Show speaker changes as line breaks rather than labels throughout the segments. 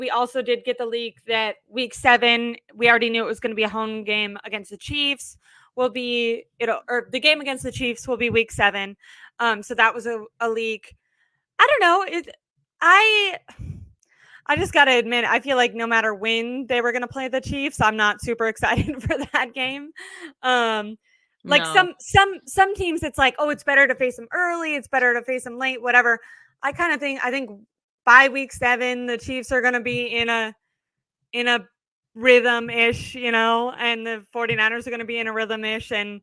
we also did get the leak that week 7, we already knew it was going to be a home game against the Chiefs. Or the game against the Chiefs will be week 7. So that was a leak. I don't know. I just got to admit, I feel like no matter when they were going to play the Chiefs, I'm not super excited for that game. Like
No.
some teams, it's like, oh, it's better to face them early. It's better to face them late, whatever. I think by week 7, the Chiefs are going to be in a rhythm-ish, and the 49ers are going to be in a rhythm-ish. And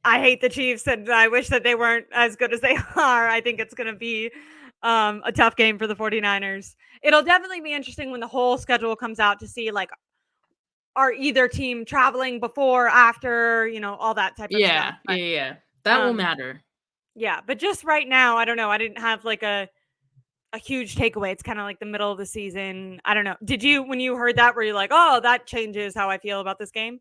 I hate the Chiefs, and I wish that they weren't as good as they are. I think it's going to be a tough game for the 49ers. It'll definitely be interesting when the whole schedule comes out to see, like, are either team traveling before, after, all that type of stuff. But,
Yeah. That will matter.
Yeah, but just right now, I don't know. I didn't have like a huge takeaway. It's kind of like the middle of the season. I don't know. Did you, when you heard that, were you like, oh, that changes how I feel about this game?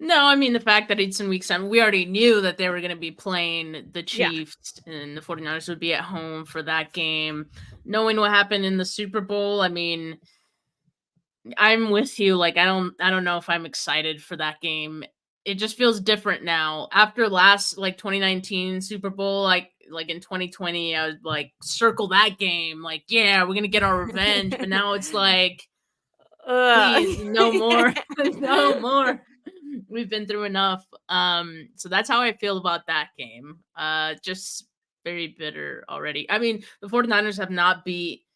No, I mean, the fact that it's in week 7, we already knew that they were going to be playing the Chiefs and the 49ers would be at home for that game. Knowing what happened in the Super Bowl, I mean, I'm with you. Like, I don't know if I'm excited for that game. It just feels different now. After last, like, 2019 Super Bowl, like in 2020, I would like circle that game. Like, yeah, we're going to get our revenge. But now it's like, please, no more. No more. We've been through enough. So that's how I feel about that game. Just very bitter already. I mean, the 49ers have not beat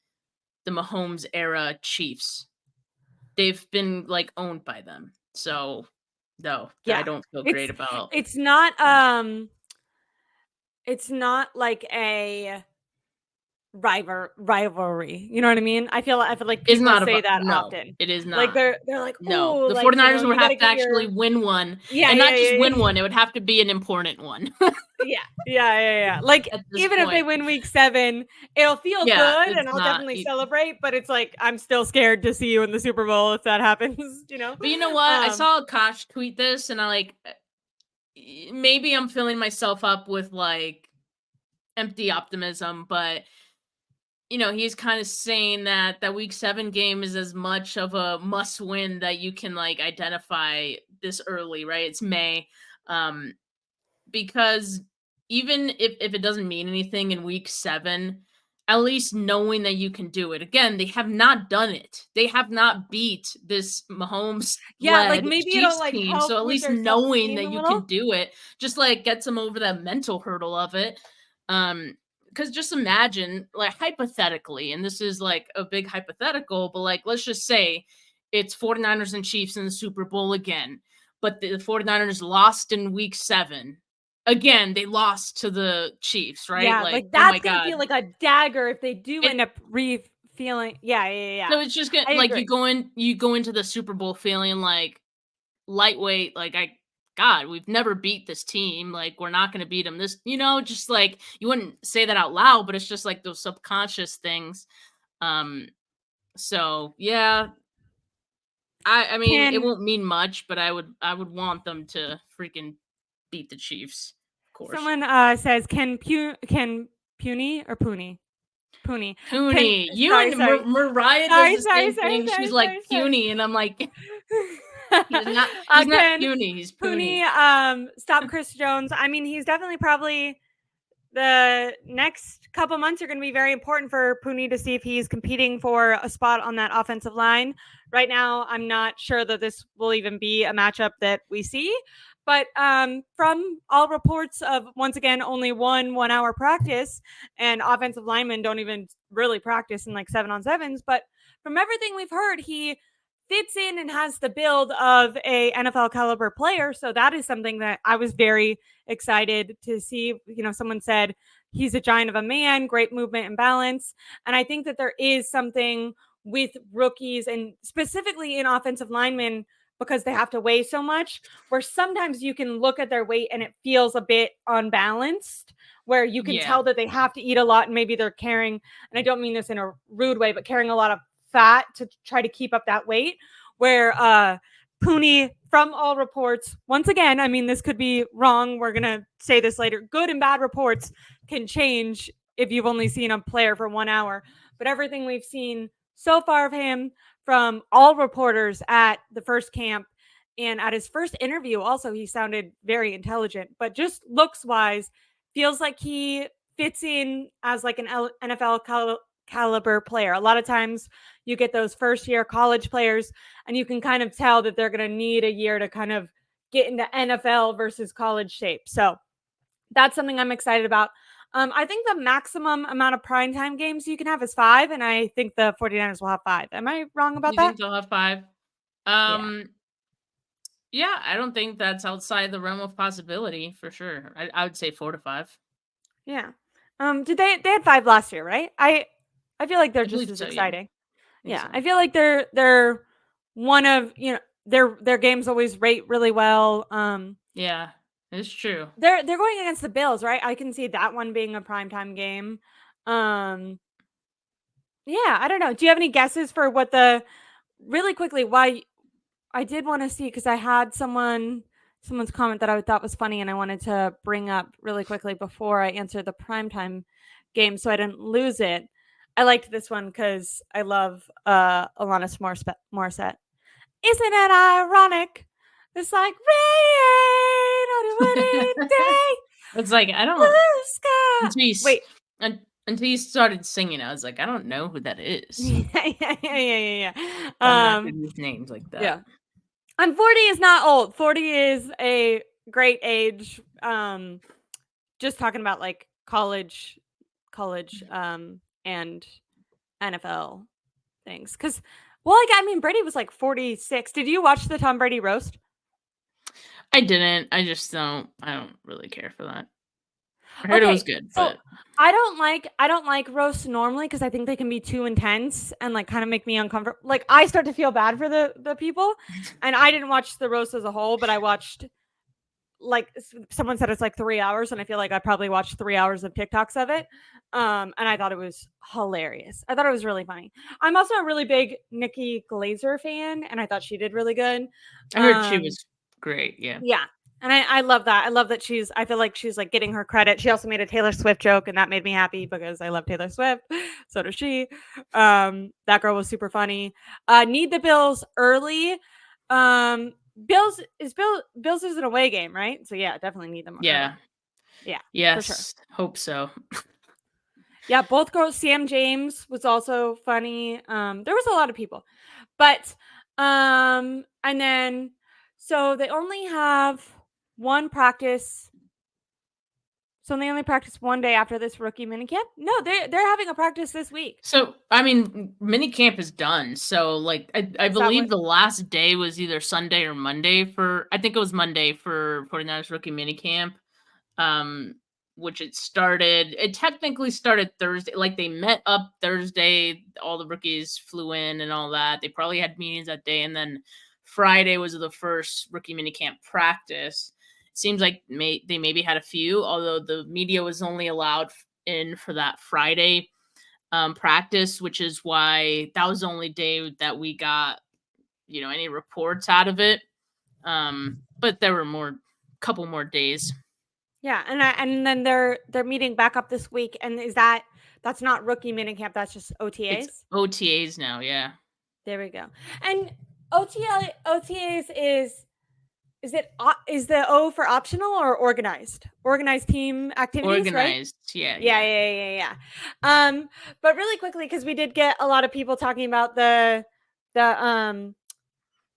the Mahomes era Chiefs. They've been like owned by them. So no, I don't feel great about
it's not it's not like a rivalry. You know what I mean? I feel like people say that often.
It is not.
Like they're like,
no.
oh,
The
like,
49ers would
you gotta
have to actually win one.
Yeah,
and not just win
yeah.
one, it would have to be an important one.
Yeah. Like, even if they win week 7, it'll feel good and I'll definitely celebrate, but it's like, I'm still scared to see you in the Super Bowl if that happens,
But you know what? I saw Kosh tweet this and I like, maybe I'm filling myself up with like empty optimism, but he's kind of saying that week 7 game is as much of a must win that you can like identify this early, right? It's May. Because even if it doesn't mean anything in week 7, at least knowing that you can do it. Again, they have not done it. They have not beat this Mahomes led
maybe
Chiefs
it'll like
team.
help
So at
with
least
their
knowing
self-esteem
that
a
you
little.
can do it, just like gets them over that mental hurdle of it. Because just imagine, like, hypothetically, and this is like a big hypothetical, but like, let's just say it's 49ers and Chiefs in the Super Bowl again, but the 49ers lost in week 7. Again, they lost to the Chiefs, right?
Yeah,
Like,
like
oh my
that's gonna
God.
feel like a dagger if they do
It,
end up feeling. Yeah.
so it's just gonna
I
like
agree.
you go into the Super Bowl feeling like lightweight, like God, we've never beat this team. Like, we're not gonna beat them. This, just like you wouldn't say that out loud, but it's just like those subconscious things. So yeah. I mean, it won't mean much, but I would want them to freaking beat the Chiefs. Of course.
Someone says, can Puny or Pooney? Pooney.
Puny. And Mariah does the same thing. She's like puny, and I'm like, he's not puny. He's puny.
Stop Chris Jones. I mean, he's definitely probably the next couple months are going to be very important for Pooney to see if he's competing for a spot on that offensive line. Right now, I'm not sure that this will even be a matchup that we see. But from all reports of, once again, only 1 hour practice, and offensive linemen don't even really practice in like 7-on-7s. But from everything we've heard, he fits in and has the build of a NFL caliber player. So that is something that I was very excited to see. Someone said he's a giant of a man, great movement and balance. And I think that there is something with rookies, and specifically in offensive linemen, because they have to weigh so much, where sometimes you can look at their weight and it feels a bit unbalanced, where you can tell that they have to eat a lot, and maybe they're carrying, and I don't mean this in a rude way, but carrying a lot of fat to try to keep up that weight, where Pooney, from all reports, once again, I mean, this could be wrong, we're going to say this later, good and bad reports can change if you've only seen a player for 1 hour, but everything we've seen so far of him from all reporters at the first camp and at his first interview. Also, he sounded very intelligent, but just looks wise, feels like he fits in as like an NFL caliber player. A lot of times you get those first year college players and you can kind of tell that they're going to need a year to kind of get into NFL versus college shape. So that's something I'm excited about. I think the maximum amount of primetime games you can have is 5, and I think the 49ers will have 5. Am I wrong about
You
that?
think they'll have 5?
Yeah.
Yeah, I don't think that's outside the realm of possibility for sure. I would say 4 to 5.
Yeah. Did they had 5 last year, right? I feel like they're
I
just
believe
as
so, yeah.
exciting.
I think
Yeah.
so.
I feel like they're one of, their games always rate really well.
Yeah, it's true.
They're going against the Bills, right? I can see that one being a primetime game. Um yeah, I don't know. Do you have any guesses for what the really quickly why I did want to see because I had someone's comment that I thought was funny and I wanted to bring up really quickly before I answer the primetime game so I didn't lose it. I liked this one because I love Alanis Morissette. Isn't it ironic? It's like rain on a windy day,
It's like I don't
blue sky.
until you
Wait.
until you started singing. I was like, I don't know who that is.
Yeah.
I'm not good with names like that.
Yeah. And 40 is not old. 40 is a great age. Just talking about like college and NFL things. Cause well, like I mean Brady was like 46. Did you watch the Tom Brady roast?
I didn't. I just don't. I don't really care for that. I heard it was
Okay.
good,
So
but
I don't like roasts normally because I think they can be too intense and like kind of make me uncomfortable. Like I start to feel bad for the people. And I didn't watch the roast as a whole, but I watched like someone said it's like 3 hours and I feel like I probably watched 3 hours of TikToks of it. And I thought it was hilarious. I thought it was really funny. I'm also a really big Nikki Glazer fan and I thought she did really good.
I heard she
Um
was great. Yeah.
yeah. And I love that. I love that I feel like she's like getting her credit. She also made a Taylor Swift joke and that made me happy because I love Taylor Swift. So does she. That girl was super funny. Need the Bills early. Bills is an away game, right? So yeah, definitely need them early.
Yeah.
Yeah, for sure.
Yes. Hope so.
Yeah, both girls. Sam James was also funny. There was a lot of people, but and then so they only have one practice. So they only practice one day after this rookie minicamp. No, they're having a practice this week.
So I mean, mini camp is done. So like, I
Is that
believe
what?
the last day was either Sunday or Monday for. I think it was Monday for 49ers rookie mini camp. Um, which it technically started Thursday. Like they met up Thursday, all the rookies flew in and all that. They probably had meetings that day, and then Friday was the first rookie minicamp practice. It seems like they maybe had a few, although the media was only allowed in for that Friday practice, which is why that was the only day that we got any reports out of it. But there were couple more days.
Yeah, and then they're meeting back up this week. And that's not rookie minicamp? That's just
It's
OTAs.
OTAs now, yeah.
There we go. And OTAs is the O for optional or organized? Organized team activities, right?
Organized, yeah,
Yeah,
yeah.
yeah, yeah, yeah. But really quickly, because we did get a lot of people talking about the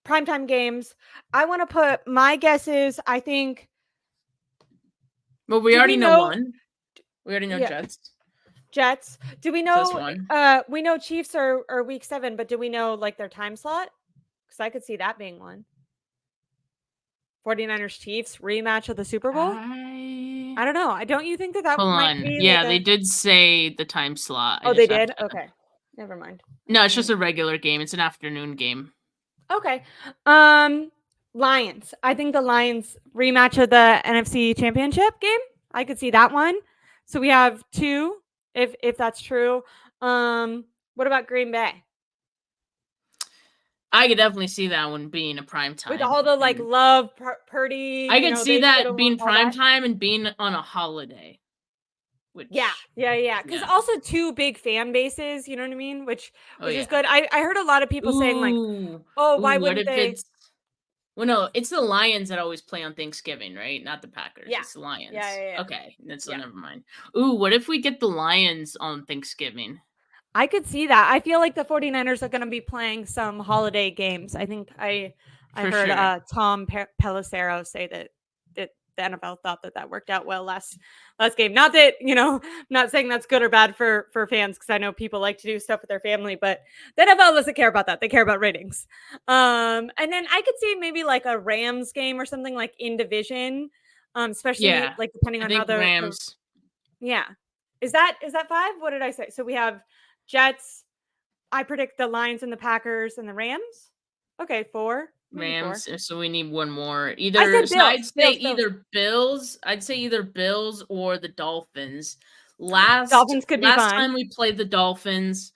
primetime games. I want to put my guesses. I think.
Well, we
Do we
already know
know?
one. We already know
Yeah,
Jets.
Jets. Do we
So that's
know?
one.
We know Chiefs are week 7, but do we know like their time slot? Because I could see that being one. 49ers Chiefs rematch of the Super Bowl.
I
I don't know. Don't you think that
Hold
might
on.
be like
Yeah, they
a?
did say the time slot. I
Oh, they
just have
did.
to.
Okay, never mind.
No, it's just a regular game. It's an afternoon game.
Okay. Lions. I think the Lions rematch of the NFC Championship game. I could see that one. So we have 2 if that's true. What about Green Bay?
I could definitely see that one being a prime
With
time.
all the like
And
love Purdy,
I could see
they get
that
along
being
all
prime
that.
time and being on a holiday.
Yeah.
which
Because
yeah.
also two big fan bases, you know what I mean? Which
Oh
is
yeah.
good. I heard a lot of people saying like,
Ooh.
oh,
Ooh,
why
what
wouldn't
if
they?
it's well, no, it's the Lions that always play on Thanksgiving, right? Not the Packers.
Yeah.
It's the Lions.
Yeah.
Okay, that's so
Yeah.
never mind. Ooh, what if we get the Lions on Thanksgiving?
I could see that. I feel like the 49ers are going to be playing some holiday games. I think I
For
heard
sure.
Tom Pelissero say that the NFL thought that worked out well last game. Not that, I'm not saying that's good or bad for fans because I know people like to do stuff with their family, but the NFL doesn't care about that. They care about ratings. And then I could see maybe like a Rams game or something like in division, especially
Yeah.
like depending
I
on how
think
the
Rams
yeah. Is that 5? What did I say? So we have Jets. I predict the Lions and the Packers and the Rams. Okay, 4, maybe 4.
Rams, so we need one more.
I
Either
said
so
Bills.
I'd say
Bills.
either Bills. I'd say either Bills or the Dolphins. Last
Dolphins could be
last
fine.
time we played the Dolphins,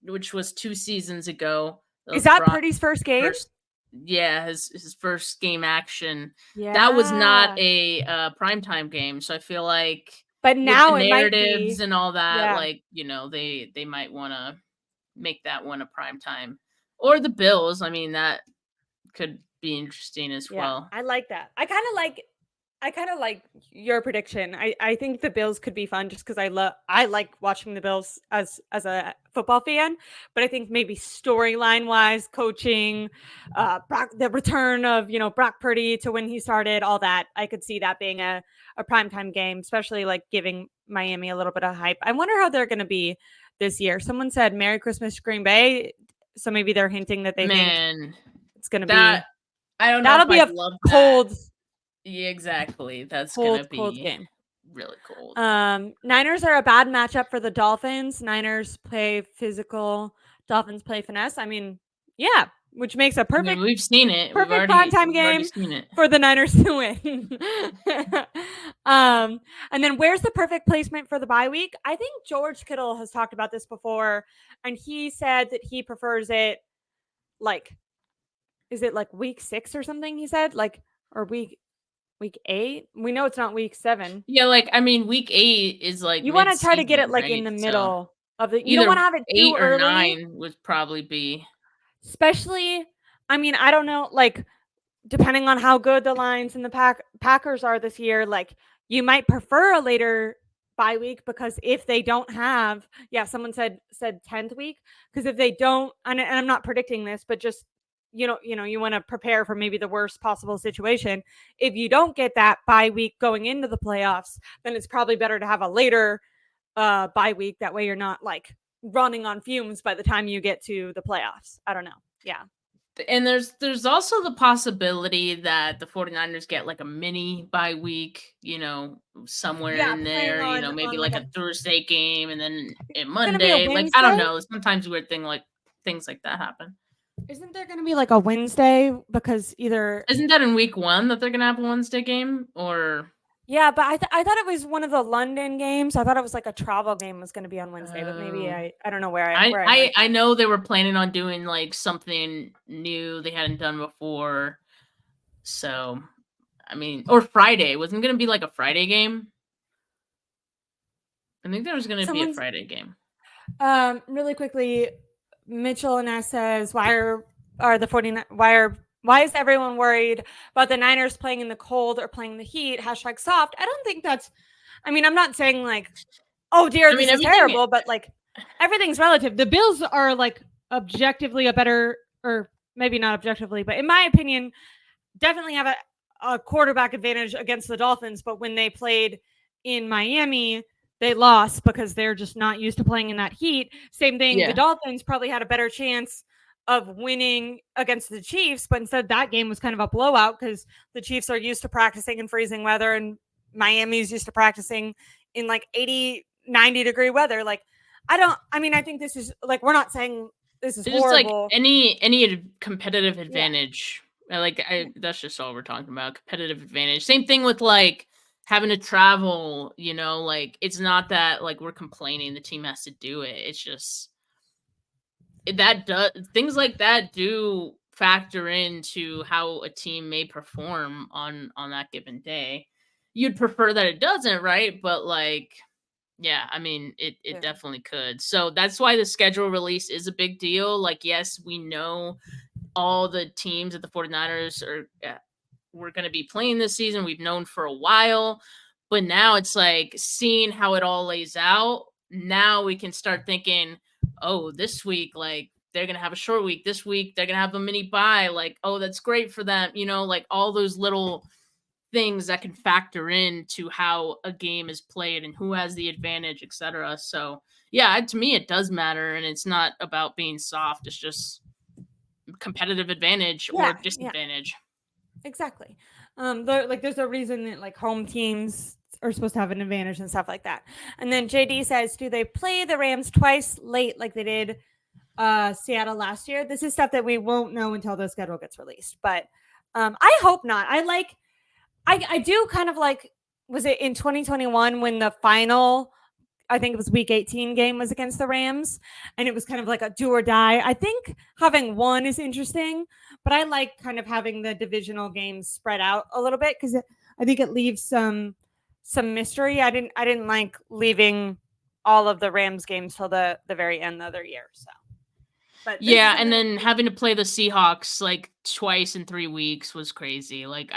which was 2 seasons ago. That
Is
was
that
Brock's
Purdy's first game?
first, yeah, his first game action. That was not
Yeah.
a primetime game, so I feel like
But
with the
now it might
narratives
be.
and all that,
Yeah.
like, they might want to make that one a primetime. Or the Bills. I mean, that could be interesting as
Yeah.
well.
I like that. I kind of like your prediction. I think the Bills could be fun just because I like watching the Bills as a football fan, but I think maybe storyline wise, coaching, the return of Brock Purdy to when he started, all that I could see that being a primetime game, especially like giving Miami a little bit of hype. I wonder how they're going to be this year. Someone said Merry Christmas Green Bay, so maybe they're hinting that they think
Man,
it's going to
that
be
I don't know
that'll
if
be
I'd
a
love that.
cold
Yeah, exactly. That's gonna
cold
be
game.
really cold.
Niners are a bad matchup for the Dolphins. Niners play physical, Dolphins play finesse. I mean, yeah, which makes a
I mean,
perfect
we've seen it.
primetime
We've already
game
seen it.
for the Niners to win. And then where's the perfect placement for the bye week? I think George Kittle has talked about this before, and he said that he prefers it like, is it like week 6 or something? He said like, or week 8. We know it's not week 7.
Yeah, like I mean, week 8 is like
You wanna try to get it,
mid-season,
like, in
right?
the
So
middle of the you don't
either
wanna have it too
8 or
early,
9 would probably be.
especially I mean, I don't know, like, depending on how good the Lions and the Packers are this year, like, you might prefer a later bye week because if they don't have someone said 10th week, because if they don't and I'm not predicting this, but just, you wanna prepare for maybe the worst possible situation. If you don't get that bye week going into the playoffs, then it's probably better to have a later bye week. That way you're not like running on fumes by the time you get to the playoffs. I don't know. Yeah.
And there's also the possibility that the 49ers get like a mini bye week, somewhere
Yeah,
in
playing
there, maybe
on
like
like
a Thursday game and then a
it's gonna be a
Monday. Like I don't
Wednesday.
know. Sometimes weird things like that happen.
Isn't there gonna be like a Wednesday because either
Isn't that in week 1 that they're gonna have a Wednesday game? Or
yeah, but I thought it was one of the London games. I thought it was like a travel game was gonna be on Wednesday, but maybe
oh,
I don't know where I
I
where I heard
I
that.
I know they were planning on doing like something new they hadn't done before. So I mean, or Friday wasn't gonna be like a Friday game. I think there was gonna be a
Someone's
Friday game.
really quickly, Mitchell and S says, are the 49 why is everyone worried about the Niners playing in the cold or playing in the heat? Hashtag soft. I don't think that's I mean, I'm not saying like, oh dear,
I mean,
this is
everything.
terrible, but like everything's relative. The Bills are like objectively a better, or maybe not objectively, but in my opinion, definitely have a quarterback advantage against the Dolphins. But when they played in Miami, they lost because they're just not used to playing in that heat. Same thing, the
Yeah.
Dolphins probably had a better chance of winning against the Chiefs, but instead that game was kind of a blowout because the Chiefs are used to practicing in freezing weather and Miami's used to practicing in like 80, 90-degree weather. Like, I think this is like, we're not saying this is
It's just like
horrible.
any competitive
Yeah.
advantage. That's just all we're talking about. Competitive advantage. Same thing with like having to travel, like it's not that like we're complaining the team has to do it. It's just that does things like that do factor into how a team may perform on that given day. you'd prefer that it doesn't, right? But like, yeah, I mean, it definitely could. So that's why the schedule release is a big deal. Like, yes, we know all the teams at the 49ers are we're going to be playing this season. We've known for a while, but now it's like seeing how it all lays out. Now we can start thinking, oh, this week, like they're going to have a short week. This week, they're going to have a mini bye. Like, oh, that's great for them. You know, like all those little things that can factor into how a game is played and who has the advantage, etc. So, yeah, to me, it does matter. And it's not about being soft. It's just competitive advantage or disadvantage.
Exactly. There's a reason that like home teams are supposed to have an advantage and stuff like that. And then JD says, do they play the Rams twice late like they did Seattle last year? This is stuff that we won't know until the schedule gets released. But I hope not. I do kind of like, was it in 2021 when the final, I think it was week 18 game was against the Rams, and it was kind of like a do or die. I think having one is interesting, but I like kind of having the divisional games spread out a little bit because I think it leaves some mystery. I didn't like leaving all of the Rams games till the very end the other year. So,
but yeah, and then having to play the Seahawks like twice in 3 weeks was crazy. Like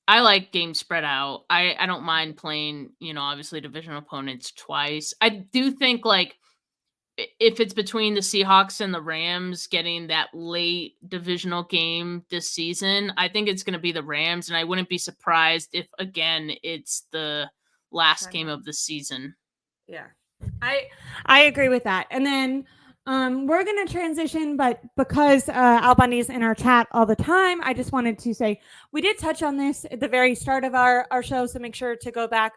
I like games spread out. I don't mind playing, you know, obviously division opponents twice. I do think like if it's between the Seahawks and the Rams getting that late divisional game this season, I think it's going to be the Rams, and I wouldn't be surprised if again it's the last game of the season.
Yeah. I agree with that. And then we're going to transition, but because Al Bundy's in our chat all the time, I just wanted to say we did touch on this at the very start of our show, so make sure to go back.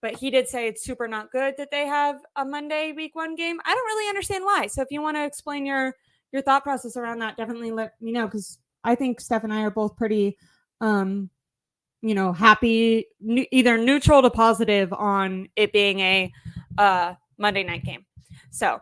But he did say it's super not good that they have a Monday week 1 game. I don't really understand why. So if you want to explain your thought process around that, definitely let me know, because I think Steph and I are both pretty happy, either neutral to positive on it being a Monday night game. So